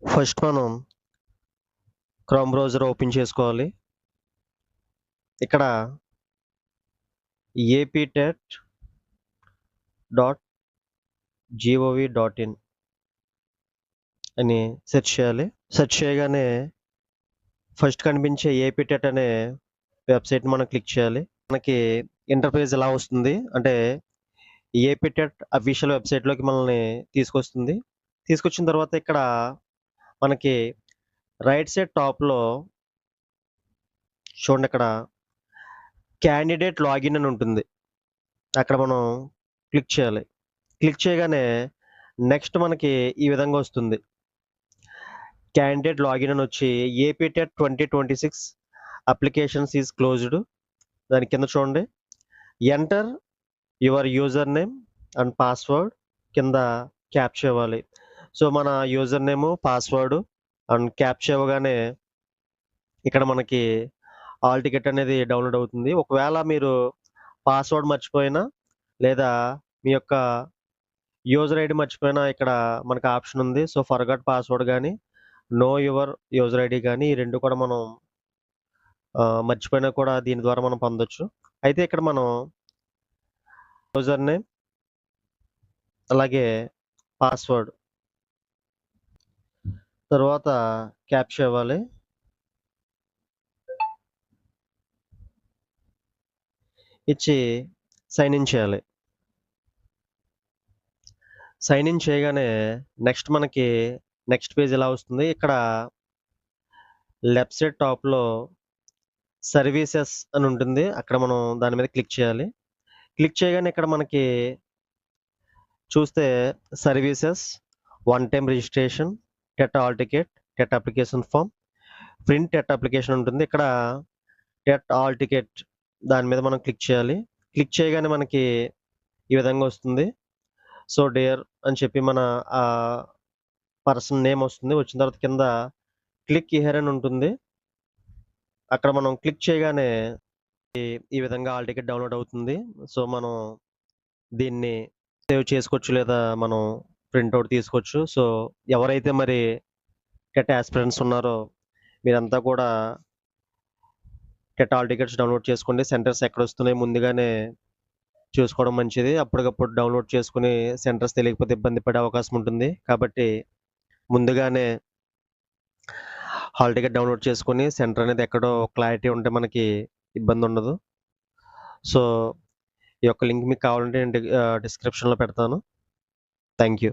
First మనం chrome browser open చేసుకోవాలి. ఇక్కడ aptet.gov.in అని సెర్చ్ చేయాలి. సెర్చ్ చేయగానే ఫస్ట్ కనిపించే aptet అనే వెబ్సైట్ మనం క్లిక్ చేయాలి. మనకి ఇంటర్ఫేస్ ఇలా వస్తుంది. అంటే aptet అఫీషియల్ వెబ్సైట్లోకి మనల్ని తీసుకొస్తుంది. తీసుకొచ్చిన తర్వాత ఇక్కడ మనకి రైట్ సైడ్ టాప్లో చూడండి, ఇక్కడ క్యాండిడేట్ లాగిన్ అని ఉంటుంది. అక్కడ మనం క్లిక్ చేయాలి. క్లిక్ చేయగానే నెక్స్ట్ మనకి ఈ విధంగా వస్తుంది. క్యాండిడేట్ లాగిన్ అని వచ్చి aptet 2026 అప్లికేషన్స్ ఈజ్ క్లోజ్డ్. దాని కింద చూడండి, enter your user name and password కింద క్యాప్చా ఇవ్వాలి. సో మన user name, password and captcha ఇవ్వగానే ఇక్కడ మనకి ఆల్ టికెట్ అనేది డౌన్లోడ్ అవుతుంది. ఒకవేళ మీరు పాస్వర్డ్ మర్చిపోయినా లేదా మీ యొక్క యూజర్ ఐడి మర్చిపోయినా ఇక్కడ మనకు ఆప్షన్ ఉంది. సో ఫర్గాట్ పాస్వర్డ్ కానీ నో యువర్ యూజర్ ఐడి కానీ ఈ రెండు కూడా మనం మర్చిపోయినా కూడా దీని ద్వారా మనం పొందొచ్చు. అయితే ఇక్కడ మనం యూజర్ నేమ్ అలాగే పాస్వర్డ్ తర్వాత క్యాప్చా ఇవ్వాలి. ఇచ్చి సైన్ ఇన్ చేయాలి. సైన్ ఇన్ చేయగానే నెక్స్ట్ మనకి నెక్స్ట్ పేజ్ ఇలా వస్తుంది. ఇక్కడ లెఫ్ట్ సైడ్ టాప్లో సర్వీసెస్ అని ఉంటుంది. అక్కడ మనం దాని మీద క్లిక్ చేయాలి. క్లిక్ చేయగానే ఇక్కడ మనకి చూస్తే services, one time registration, TET hall ticket, TET application form, print TET application ఉంటుంది. ఇక్కడ టెట్ ఆల్ టికెట్ దాని మీద మనం క్లిక్ చేయాలి. క్లిక్ చేయగానే మనకి ఈ విధంగా వస్తుంది. సో డియర్ అని చెప్పి మన పర్సన్ నేమ్ వస్తుంది. వచ్చిన తర్వాత కింద క్లిక్ హియర్ అని ఉంటుంది. అక్కడ మనం క్లిక్ చేయగానే ఈ విధంగా ఆల్ టికెట్ డౌన్లోడ్ అవుతుంది. సో మనం దీన్ని సేవ్ చేసుకోవచ్చు లేదా మనం ప్రింట్అవుట్ తీసుకోవచ్చు. సో ఎవరైతే మరి టెట్ ఆస్పిరెంట్స్ ఉన్నారో మీరంతా కూడా టెట్ ఆల్ టికెట్స్ డౌన్లోడ్ చేసుకోండి. సెంటర్స్ ఎక్కడ వస్తున్నాయి ముందుగానే చూసుకోవడం మంచిది. అప్పటికప్పుడు డౌన్లోడ్ చేసుకుని సెంటర్స్ తెలియకపోతే ఇబ్బంది పడే అవకాశం ఉంటుంది. కాబట్టి ముందుగానే హాల్ టికెట్ డౌన్లోడ్ చేసుకుని సెంటర్ అనేది ఎక్కడో క్లారిటీ ఉంటే మనకి ఇబ్బంది ఉండదు. సో ఈ యొక్క లింక్ మీకు కావాలంటే నేను డిస్క్రిప్షన్లో పెడతాను. Thank you.